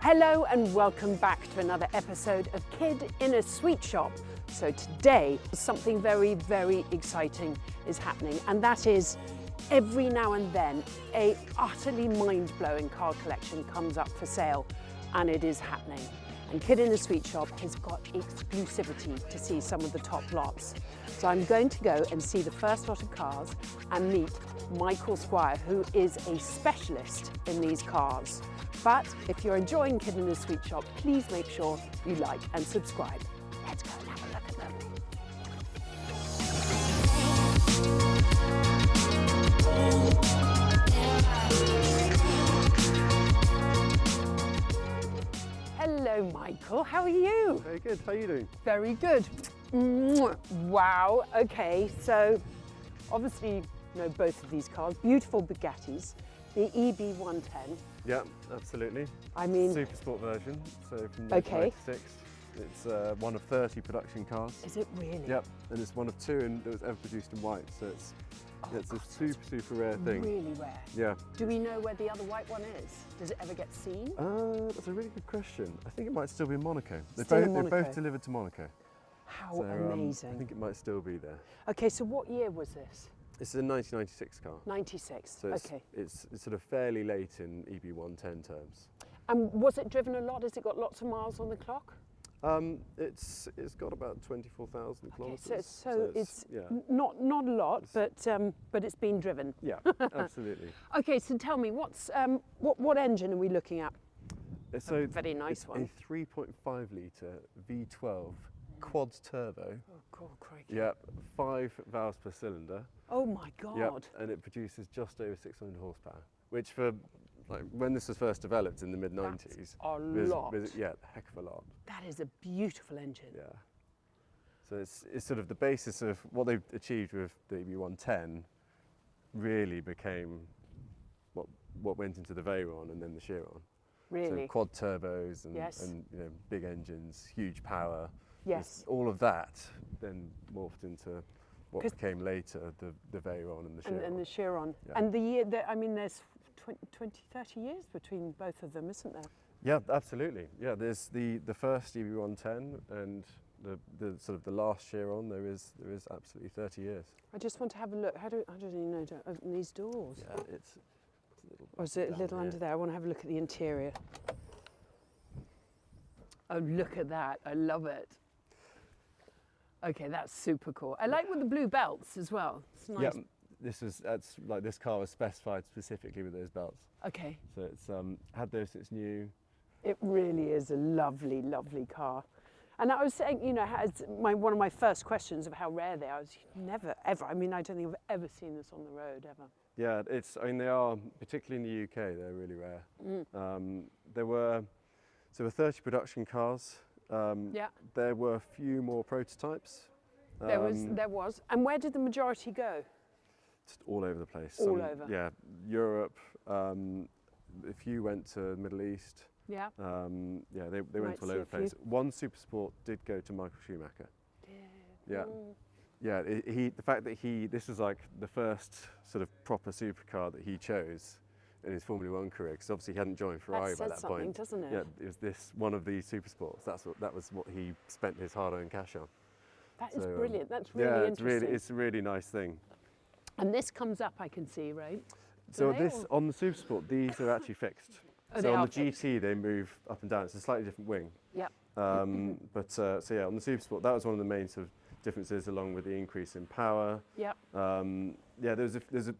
Hello and welcome back to another episode of Kid in a Sweet Shop. So today something very, very exciting is happening, and that is every now and then a utterly mind-blowing car collection comes up for sale, and it is happening. And Kid in a Sweet Shop has got exclusivity to see some of the top lots. So I'm going to go and see the first lot of cars and meet Michael Squire, who is a specialist in these cars. But if you're enjoying Kid in a Sweet Shop, please make sure you like and subscribe. Let's go and have a look at them. Hello, Michael. How are you? Very good. How are you doing? Very good. Wow. Okay, so obviously you know both of these cars. Beautiful Bugattis. The EB110. Yeah, absolutely. I mean, Super Sport version. So from Okay. 1996. It's one of 30 production cars. is it really? Yep, and it's one of two that was ever produced in white. So it's a super rare thing. Really rare. Yeah. Do we know where the other white one is? Does it ever get seen? That's a really good question. I think it might still be in Monaco. Still in They're Monaco. both delivered to Monaco. How So, amazing. I think it might still be there. Okay, so what year was this? It's a 1996 car. 96. So Okay. it's sort of fairly late in EB110 terms. And was it driven a lot? Has it got lots of miles on the clock? It's got about 24,000 Okay, kilometres. so it's yeah. not a lot, but it's been driven. Yeah, absolutely. Okay, so tell me, what engine are we looking at? So Very nice it's one. a 3.5 litre V12 quad turbo. Oh, God, crikey. Yep, 5 valves per cylinder. Oh my God. Yep, and it produces just over 600 horsepower, which for when this was first developed in the mid 90s, That's a lot. yeah, a heck of a lot. That is a beautiful engine. Yeah. So it's sort of the basis of what they've achieved with the EB110 really became what went into the Veyron and then the Chiron. Really? So quad turbos and, Yes. and big engines, huge power. Yes. All of that then morphed into what became later the Veyron and the Chiron. And the Chiron. Yeah. And the year, I mean, there's 20, 30 years between both of them, isn't there? Yeah, absolutely. Yeah, there's the first EB110 and the sort of the last Chiron. There is absolutely 30 years. I just want to have a look. How do you know to open these doors? Yeah, it's a little. Or is it a down little here. under there? I want to have a look at the interior. Oh, look at that. I love it. Okay, that's super cool. I like with the blue belts as well. It's nice. Yeah, that's like this car was specified specifically with those belts. Okay. So it's had those since new. It really is a lovely, lovely car. And I was saying, you know, one of my first questions of how rare they are is never, ever. I mean, I don't think I've ever seen this on the road, ever. Yeah, I mean, they are, particularly in the UK, they're really rare. There were 30 production cars. Yeah. There were a few more prototypes. There was. And where did the majority go? Just all over the place. All over. Yeah, Europe. If you went to the Middle East, Yeah. yeah, they Might went all see over a the place. One Super Sport did go to Michael Schumacher. Yeah. Yeah, the fact that this was like the first sort of proper supercar that he chose in his Formula One career, because obviously he hadn't joined Ferrari by that point. Doesn't it? Yeah, it was one of these super sports. That was what he spent his hard-earned cash on. That is brilliant. That's really yeah, interesting. it's a really nice thing. And this comes up, I can see, right? So Do they, this on the Super Sport, these are actually fixed. Oh, they So on are the GT, they move up and down. It's a slightly different wing. Yep. So yeah, on the Super Sport, that was one of the main sort of differences, along with the increase in power. Yep. Yeah, there's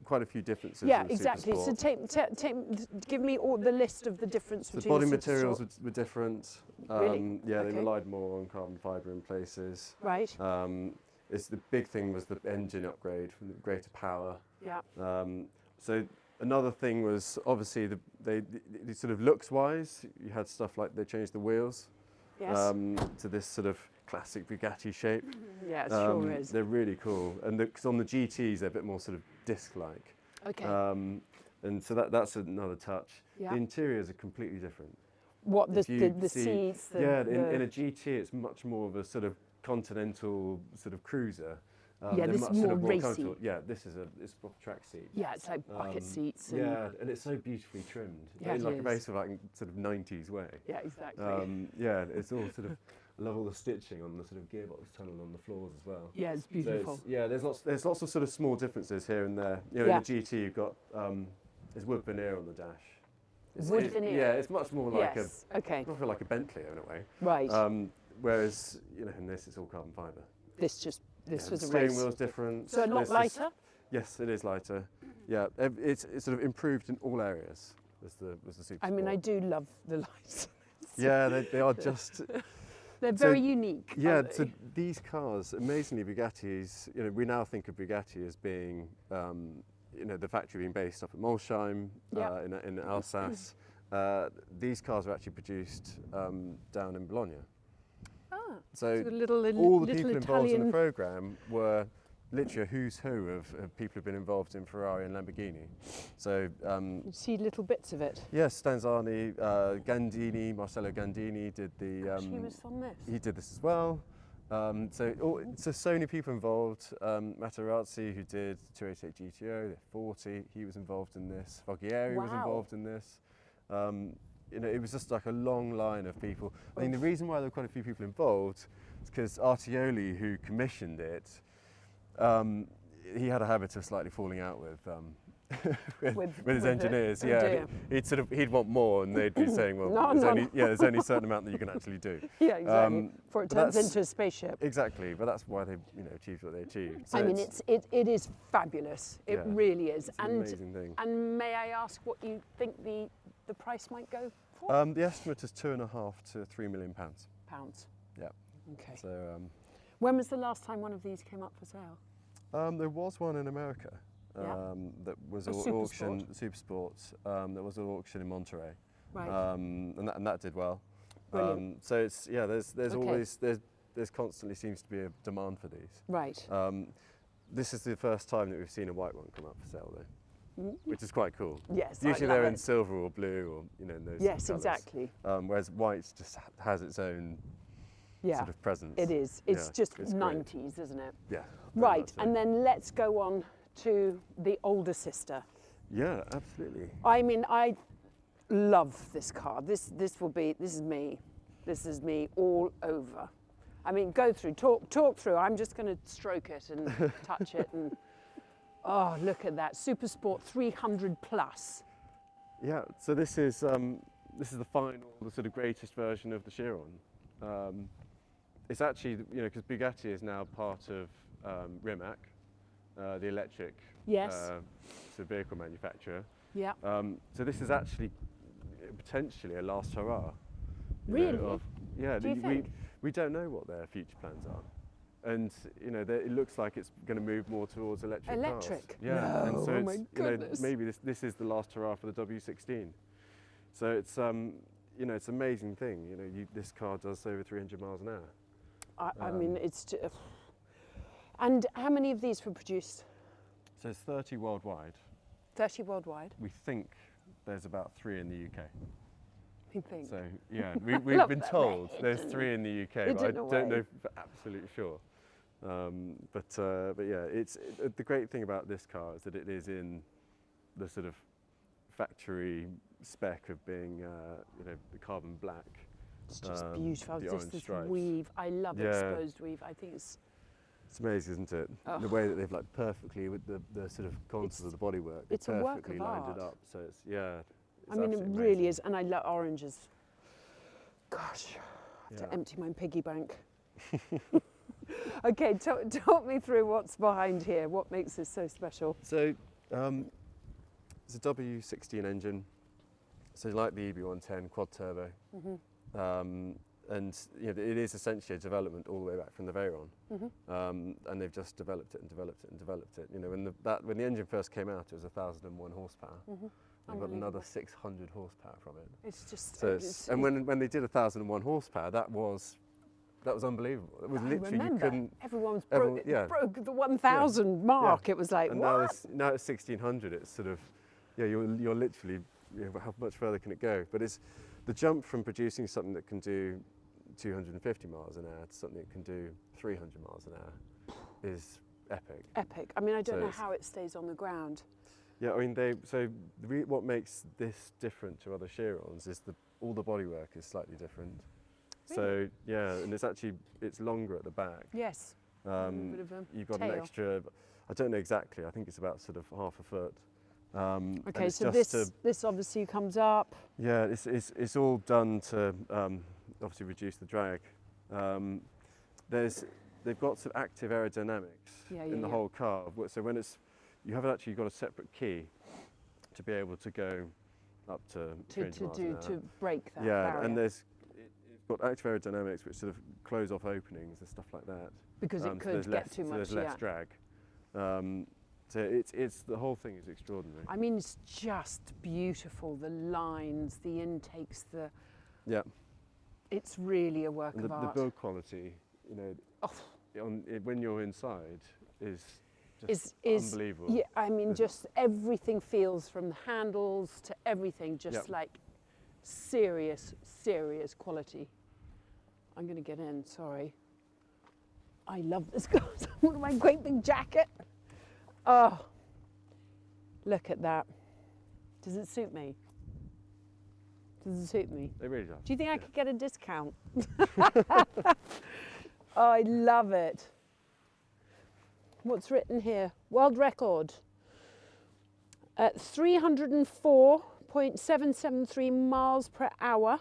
quite a few differences. Yeah, in the exactly. Super So give me all the list of the difference So between body the Super materials Sport. were different. Really? Yeah, Okay. they relied more on carbon fibre in places. Right. It's the big thing was the engine upgrade from the greater power. Yeah. So another thing was obviously the sort of looks wise, you had stuff like they changed the wheels Yes. to this sort of classic Bugatti shape. Yeah, it sure is. They're really cool, and because on the GTs they're a bit more sort of disc-like. Okay. And so that's another touch. Yeah. The interiors are completely different. What the If you see- seats? in a GT it's much more of a sort of continental sort of cruiser, Yeah, they're this much is sort more of racy. comfortable. Yeah, it's proper track seat. Yeah, it's like bucket seats. And Yeah, and it's so beautifully trimmed Yeah, in it like a very is. sort of 90s way. Yeah, exactly. Yeah, it's all sort of. I love all the stitching on the sort of gearbox tunnel on the floors as well. Yeah, it's So beautiful. yeah, there's lots of sort of small differences here and there. You know, Yeah. in the GT you've got there's wood veneer on the dash. Wood veneer? Yeah, it's much more like Yes, okay. not like a Bentley in a way. Right. Whereas you know in this it's all carbon fibre. This Yeah, was the a steering race. wheel's different. So a lot This is- lighter? Yes, it is lighter. Yeah, it's sort of improved in all areas. Was the Super I mean, I Sport. do love the lights. Yeah, they are just. They're So, very unique. Yeah, aren't so they? these cars, amazingly, Bugattis. You know, we now think of Bugatti as being, you know, the factory being based up at Molsheim Yeah. in Alsace. These cars are actually produced down in Bologna. Ah, So a little, all the little people involved in Italian. the program were literally a who's who of people who've been involved in Ferrari and Lamborghini. So You see little bits of it. yes, Stanzani, Gandini, Marcello Gandini did the. She was on this. He did this as well. So many people involved. Materazzi, who did 288 GTO, the 40, he was involved in this. Foghieri was Wow. involved in this. You know, it was just like a long line of people. I think the reason why there were quite a few people involved is because Artioli, who commissioned it, he had a habit of slightly falling out with with his it? engineers. Oh Yeah, dear. he'd want more, and they'd be saying, well, No, there's no, only no. yeah, there's only a certain amount that you can actually do. Yeah, exactly. Before it but turns that's- into a spaceship. Exactly, but that's why they achieved what they achieved. So I mean, it is fabulous. It Yeah, really is. it's an amazing thing. And may I ask what you think the price might go for? The estimate is £2.5 to £3 million. Pounds. Yeah. Okay. So When was the last time one of these came up for sale? there was one in America Yeah. that was A an Super auction, Sport? Super Sports. There was an auction in Monterey, Right. and that did well. Brilliant. So it's there's Okay. always there's constantly seems to be a demand for these. Right. This is the first time that we've seen a white one come up for sale though, Mm. which is quite cool. Yes. I Usually love they're in it. silver or blue or in those. Yes, colours. exactly. Whereas white just has its own Yeah. sort of presence. It is. It's Yeah, just it's great. 90s, isn't it? Yeah. very Right. much so. And then let's go on to the older sister. Yeah, absolutely. I mean, I love this car. This is me. This is me all over. I mean, go through, talk through. I'm just going to stroke it and touch it and oh, look at that. Super Sport 300 plus. Yeah. So this is the final, the sort of greatest version of the Chiron. It's actually because Bugatti is now part of Rimac, the electric Yes. sort of vehicle manufacturer. Yeah. So this is actually potentially a last hurrah. Really? Yeah. Do you think? We don't know what their future plans are, and it looks like it's going to move more towards electric. Electric? Cars. Yeah. And No, so oh it's, my goodness. maybe this is the last hurrah for the W16. So it's it's an amazing thing. This car does over 300 miles an hour. I mean, it's. And how many of these were produced? So it's 30 worldwide. 30 worldwide. We think there's about 3 in the UK. You think? So yeah, we've Love been that told they're there's hidden. 3 in the UK, but I Hidden don't away. know for absolutely sure. But yeah, it's the great thing about this car is that it is in the sort of factory spec of being the carbon black. It's just the beautiful. Just orange this stripes. weave. I love Yeah. exposed weave. I think it's. It's amazing, isn't it? Oh. The way that they've perfectly with the sort of contours It's- of the bodywork. They've it's a work perfectly of lined art. it up. So it's it's I mean, it absolutely really amazing. is, and I love oranges. Gosh, I have Yeah. to empty my piggy bank. Okay, talk me through what's behind here. What makes this so special? So it's a W16 engine, so like the EB110 quad turbo, and it is essentially a development all the way back from the Veyron, and they've just developed it and developed it and developed it. When the engine first came out, it was 1,001 horsepower. They've got another 600 horsepower from it. It's just. So and when they did 1,001 horsepower, that was unbelievable. It was I literally remember. you couldn't. Everyone's everyone- broke, yeah. broke the 1,000 mark. It was like, And what? now it's 1,600. It's sort of, you're literally, how much further can it go? But it's the jump from producing something that can do 250 miles an hour to something that can do 300 miles an hour is epic. Epic. I mean, I don't So know it's- how it stays on the ground. Yeah, I mean, what makes this different to other Chirons is all the bodywork is slightly different. So yeah, and it's longer at the back. Yes. A bit of a You've got tail. an extra. I don't know exactly. I think it's about sort of half a foot. And Okay, it's so just this obviously comes up. yeah, it's all done to obviously reduce the drag. They've got some active aerodynamics in the whole car. So when you haven't actually got a separate key to be able to go up to 300 miles an hour. To break that Yeah, barrier. and it's got active aerodynamics which sort of close off openings and stuff like that. Because it could get too much. There's less drag. So it's the whole thing is extraordinary. I mean, it's just beautiful. The lines, the intakes, Yeah. It's really a work And of the art. build quality, you know, when you're inside is just unbelievable. Yeah, I mean, just everything feels from the handles to everything, just like serious quality. I'm going to get in, sorry. I love this car. Look at my great big jacket. Oh, look at that. Does it suit me? Does it suit me? It really does. Do you think I could get a discount? Oh, I love it. What's written here? World record. 304.773 miles per hour.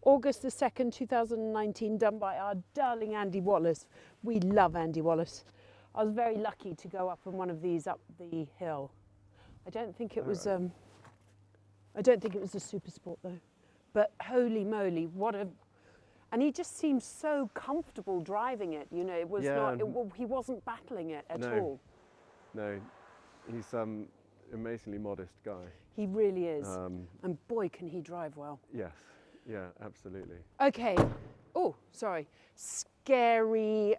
August the 2nd, 2019, done by our darling Andy Wallace. We love Andy Wallace. I was very lucky to go up on one of these up the hill. I don't think it was a Super Sport though. But holy moly, what a... And he just seems so comfortable driving it, you know, it was he wasn't battling it at all. No, he's amazingly modest guy. He really is. And boy, can he drive well. Yes, yeah, absolutely. Okay. Oh, sorry. Scary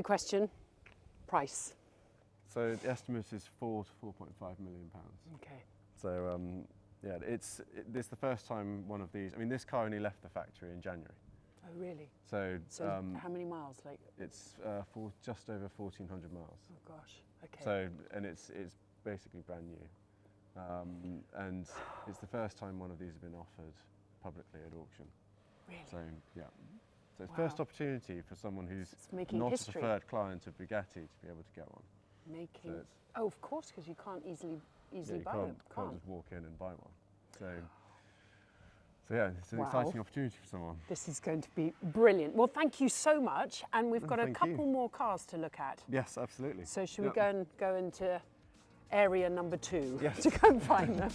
question. Price. So the estimate is £4 to £4.5 million. Okay. So yeah, this is the first time one of these. I mean, this car only left the factory in January. Oh, really? So how many miles? Like? it's just over 1,400 miles. Oh gosh. Okay. So and it's basically brand new, and it's the first time one of these has been offered publicly at auction. Really? So yeah, so it's first opportunity for someone who's not a preferred client of Bugatti to be able to get one. Oh, of course, because you can't easily buy them. Can't just walk in and buy one. So yeah, it's an exciting opportunity for someone. This is going to be brilliant. Well, thank you so much, and we've got a Thank couple you. more cars to look at. Yes, absolutely. So should we go into area number 2 Yes. to go and find them?